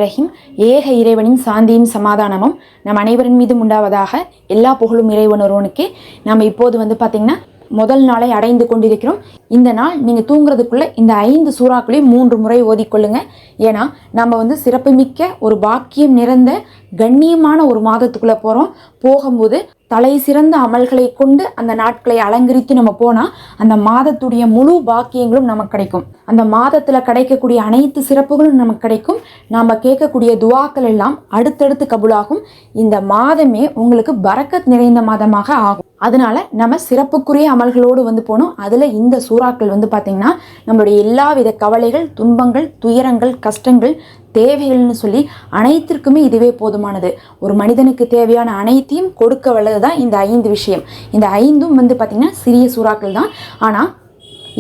ரஹீம். ஏக இறைவனின் சாந்தியும் சமாதானமும் நம் அனைவரின் மீதும் உண்டாவதாக. எல்லா புகழும் இறைவன் ஒருவனுக்கே. நம்ம இப்போது பார்த்திங்கன்னா முதல் நாளை அடைந்து கொண்டிருக்கிறோம். இந்த நாள் நீங்கள் தூங்குறதுக்குள்ளே இந்த 5 சூறாக்களையும் 3 முறை ஓதிக்கொள்ளுங்க. ஏன்னா நம்ம சிறப்புமிக்க ஒரு பாக்கியம் நிறைந்த கண்ணியமான ஒரு மாதத்துக்குள்ளே போகும்போது தலை சிறந்த அமல்களை கொண்டு அந்த நாட்களை அலங்கரித்து நம்ம போனால் அந்த மாதத்துடைய முழு பாக்கியங்களும் நமக்கு கிடைக்கும். அந்த மாதத்தில் கிடைக்கக்கூடிய அனைத்து சிறப்புகளும் நமக்கு கிடைக்கும். நாம் கேட்கக்கூடிய துவாக்கள் எல்லாம் அடுத்தடுத்து கபூலாகும். இந்த மாதமே உங்களுக்கு பரக்கத் நிறைந்த மாதமாக ஆகும். அதனால நம்ம சிறப்புக்குரிய அமல்களோடு போனோம். அதில் இந்த சூறாக்கள் பார்த்திங்கன்னா நம்மளுடைய எல்லா வித கவலைகள், துன்பங்கள், துயரங்கள், கஷ்டங்கள், தேவைகள்னு சொல்லி அனைத்திற்குமே இதுவே போதுமானது. ஒரு மனிதனுக்கு தேவையான அனைத்தையும் கொடுக்க வல்லது தான் இந்த 5 விஷயம். இந்த 5ம் பார்த்திங்கன்னா சிறிய சூறாக்கள் தான். ஆனால்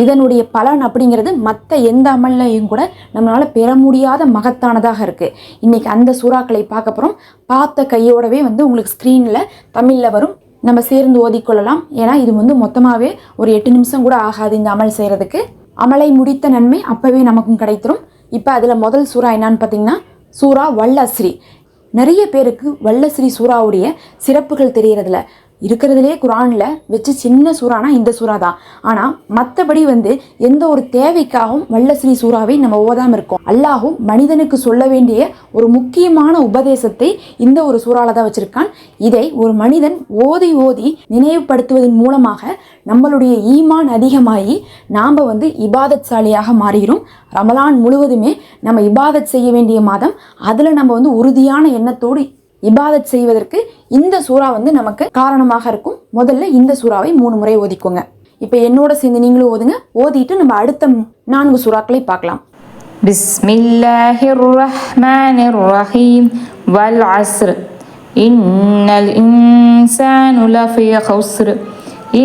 இதனுடைய பலன் அப்படிங்கிறது மற்ற எந்த அமல்லையும் கூட நம்மளால் பெற முடியாத மகத்தானதாக இருக்குது. இன்றைக்கி அந்த சூறாக்களை பார்க்க போகிறோம். பார்த்த கையோடவே உங்களுக்கு ஸ்க்ரீனில் தமிழில் வரும். நம்ம சேர்ந்து ஓதிக்கொள்ளலாம். ஏன்னா இது மொத்தமாகவே ஒரு 8 நிமிஷம் கூட ஆகாது இந்த அமல் செய்கிறதுக்கு. அமலை முடித்த நன்மை அப்போவே நமக்கும் கிடைத்திரும். இப்போ அதில் முதல் சூறா என்னான்னு பார்த்தீங்கன்னா சூறா வல் அஸ்ரி. நிறைய பேருக்கு வல் அஸ்ரி சூறாவுடைய சிறப்புகள் தெரியறதில்ல. இருக்கிறதுலே குரானில் வச்சு சின்ன சூறானா இந்த சூறா தான். ஆனால் மற்றபடி எந்த ஒரு தேவைக்காகவும் வல் அஸ்ரி சூறாவை நம்ம ஓதாமல் இருக்கோம். அல்லாஹும் மனிதனுக்கு சொல்ல வேண்டிய ஒரு முக்கியமான உபதேசத்தை இந்த ஒரு சூறாவில் தான் வச்சுருக்கான். இதை ஒரு மனிதன் ஓதி ஓதி நினைவுபடுத்துவதன் மூலமாக நம்மளுடைய ஈமான் அதிகமாகி நாம் இபாதத் சாலியாக மாறுகிறோம். ரமலான் முழுவதுமே நம்ம இபாதத் செய்ய வேண்டிய மாதம். அதில் நம்ம உறுதியான எண்ணத்தோடு இபாதத் செய்வதற்கு இந்த சூறா நமக்கு காரணமாக இருக்கும். முதல்ல இந்த சூறாவை 3 முறை ஓதிக்கோங்க. இப்போ என்னோட சேர்ந்து நீங்களும் ஓதுங்க. ஓதிட்டு நம்ம அடுத்த 4 சூறாக்களை பார்க்கலாம். பிஸ்மில்லாஹிர் ரஹ்மானிர் ரஹீம். வல் அஸ்ர் இன்னல் இன்சானு லஃபீ ஹுஸ்ர்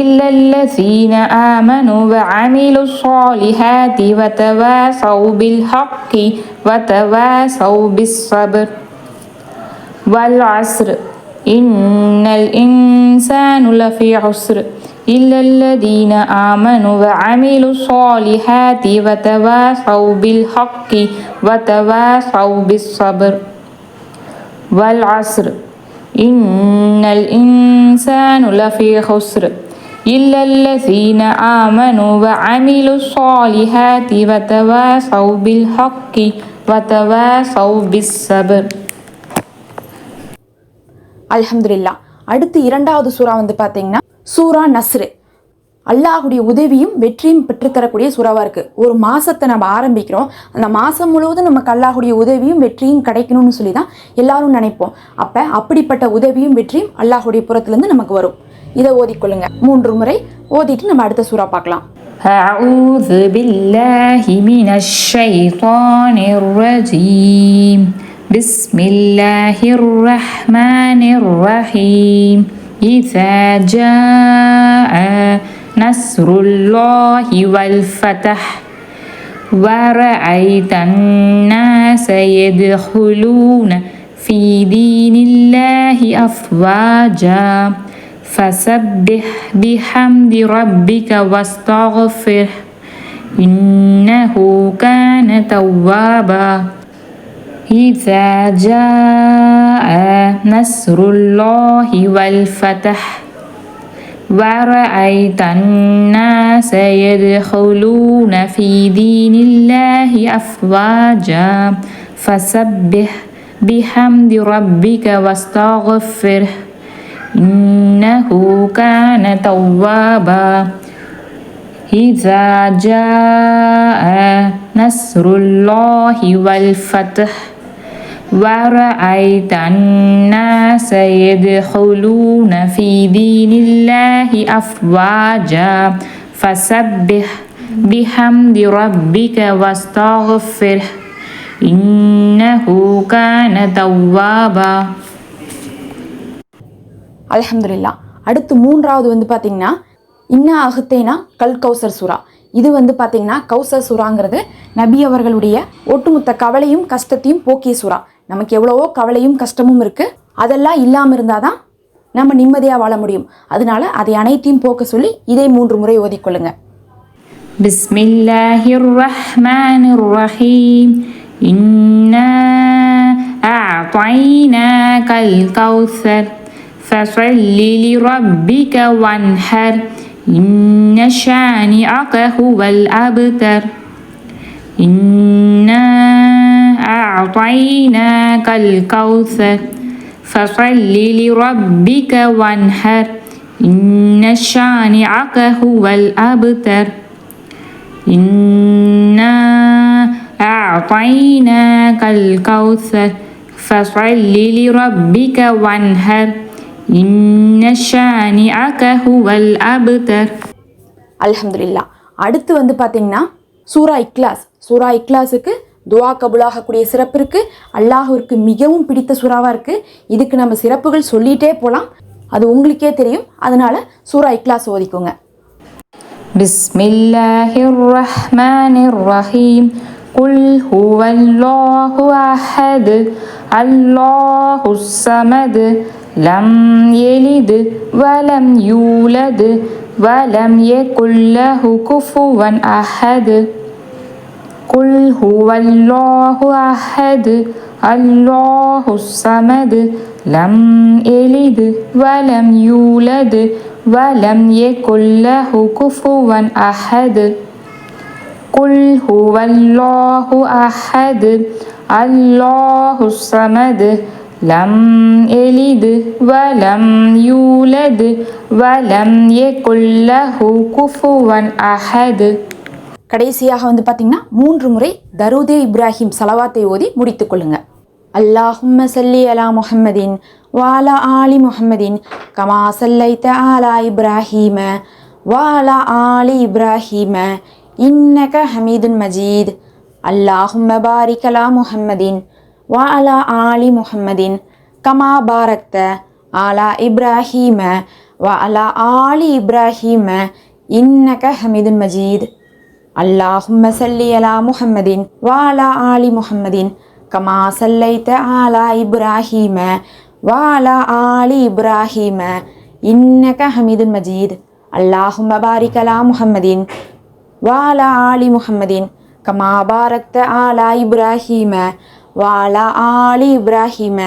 இல்லல்லதீன ஆமனு வஅமிலுஸ் ஸாலிஹாத்தி வதவாஸௌ பில் ஹக்கி வதவாஸௌ பிஸ் ஸப்ர். والعصر إن الإنسان لفي عسر إلا الذين آمنوا وعملوا الصالحات وتواصوا بالحق وتواصوا بالصبر. والعصر إن الإنسان لفي خسر إلا الذين آمنوا وعملوا الصالحات وتواصوا بالحق وتواصوا بالصبر. அல்ஹம்துலில்லாஹ். அடுத்து 2வது சூறா பார்த்தீங்கன்னா சூரா நஸ்ரு. அல்லாஹுடைய உதவியும் வெற்றியும் பெற்றுத்தரக்கூடிய சூறாவாக இருக்குது. ஒரு மாதத்தை நம்ம ஆரம்பிக்கிறோம். அந்த மாதம் முழுவதும் நமக்கு அல்லாஹுடைய உதவியும் வெற்றியும் கிடைக்கணும்னு சொல்லி தான் எல்லாரும் நினைப்போம். அப்படிப்பட்ட உதவியும் வெற்றியும் அல்லாஹுடைய புறத்துலேருந்து நமக்கு வரும். இதை ஓதிக்கொள்ளுங்க 3 முறை. ஓதிட்டு நம்ம அடுத்த சூறா பார்க்கலாம். அஊது பில்லாஹி மினஷ் ஷைத்தானிர் ரஜீம். بسم الله الرحمن الرحيم. إذا جاء نصر الله والفتح ورأيت الناس يدخلون في دين الله أفواجا فسبح بحمد ربك واستغفره إنه كان توابا. إذا جاء نصر الله والفتح ورأيت الناس يدخلون في دين الله أفواجا فسبح بحمد ربك واستغفره إنه كان توابا. إذا جاء نصر الله والفتح ورأيت الناس يدخلون في دين الله أفواجا فسبح بحمد ربك واستغفره إنه كان توابا. அல்ஹம்துலில்லாஹ். அடுத்து 3வது பார்த்தீங்கன்னா இன்னா அஹ்தைனா கல் கௌசர் சூறா. இது பார்த்தீங்கன்னா கௌசர் சூறாங்கிறது நபி அவர்களுடைய ஒட்டுமொத்த கவலையும் கஷ்டத்தையும் போக்கிய சூறா. நமக்கு எவ்வளவோ கவலையும் கஷ்டமும் இருக்குது. அதெல்லாம் இல்லாமல் இருந்தால் தான் நம்ம நிம்மதியாக வாழ முடியும். அதனால அதை அனைத்தையும் போக்க சொல்லி இதை 3 முறை ஓதிக்கொள்ளுங்க. பிஸ்மில்லாஹிர் ரஹ்மானிர் ரஹீம். இன்னா أعطيناك الكوثر فصل لربك وانحر إن شانئك هو الأبتر إنا أعطيناك الكوثر فصل لربك وانحر إن شانئك هو الأبتر إنا أعطيناك الكوثر فصل لربك وانحر إن شانئك هو الأبتر. அல்ஹம்துலில்லாஹ். அடுத்து வந்து பார்த்தீங்கன்னா சூரா இக்லாஸ். சூரா இக்லாஸுக்கு துவா கபுலாகக்கூடிய சிறப்பு இருக்குது. அல்லாஹ்விற்கு மிகவும் பிடித்த சூறாவாக இருக்குது. இதுக்கு நம்ம சிறப்புகள் சொல்லிகிட்டே போகலாம், அது உங்களுக்கே தெரியும். அதனால் சூரா இக்லாஸ் ஓதிக்கோங்க. பிஸ்மில்லாஹிர் ரஹ்மானிர் ரஹீம். குல் ஹுவல்லாஹு அஹத் அல்லாஹுஸ் ஸமத் லம் யலித் வலம் யூலத் வலம் யகுல் லஹு குஃபுவன் அஹத். குல் ஹுவல்லாஹு அஹத் அல்லாஹுஸ் ஸமத் லம் யலித் வலம் யூலத் வலம் யகுல் லஹு குஃபுவன் அஹத். குல் ஹுவல்லாஹு அஹத் அல்லாஹுஸ் ஸமத் லம் யலித் வலம் யூலத் வலம் யகுல் லஹு குஃபுவன் அஹத். கடைசியாக வந்து பார்த்தீங்கன்னா 3 முறை தரூதே இப்ராஹிம் சலவாத்தை ஓதி முடித்துக் கொள்ளுங்க. அல்லாஹும்ம சல்லி அலா முஹம்மதின் வாலா ஆலி முஹம்மதின் கமா சல்லைத அலா இப்ராஹீம வாலா ஆலி இப்ராஹீம இன்னக ஹமீதுன் மஜீத். அல்லாஹும்ம பாரிக் அலா முஹம்மதின் வாலா ஆலி முஹம்மதின் கமா பாரக்த அலா இப்ராஹீம வாலா ஆலி இப்ராஹீம இன்னக ஹமீதுன் மஜீத். அல்லாஹும்ம சல்லி அலா முஹம்மதின் வாலா ஆலி முஹம்மதின் கமா சல்லைத அலா இப்ராஹீம வாலா ஆலி இப்ராஹீம இன்னக ஹமீதுன் மஜீத். அல்லாஹும்ம பாரிக் அலா முஹம்மதின் வாலா ஆலி முஹம்மதின் கமா பாரக்த அலா இப்ராஹீம வாலா ஆலி இப்ராஹீம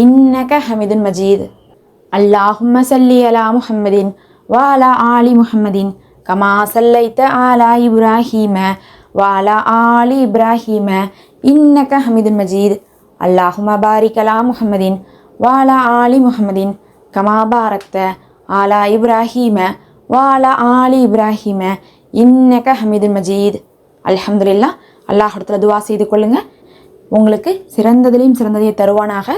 இன்னக ஹமீதுன் மஜீத். அல்லாஹும்ம சல்லி அலா முஹம்மதின் வாலா ஆலி முஹம்மதின் கமா சல்லைத அலா இப்ராஹீம வாலா ஆலி இப்ராஹீம இன்னக ஹமீதுன் மஜீத். அல்லாஹும்ம பாரிக் அலா முஹம்மதின் வாலா ஆலி முஹம்மதின் கமா பாரக்த அலா இப்ராஹீம வாலா ஆலி இப்ராஹீம இன்னக ஹமீதுன் மஜீத். அல்ஹம்துலில்லாஹ். அல்லாஹ்விடத்தில் துவா செய்து கொள்ளுங்கள். உங்களுக்கு சிறந்ததிலையும் சிறந்ததை தருவானாக.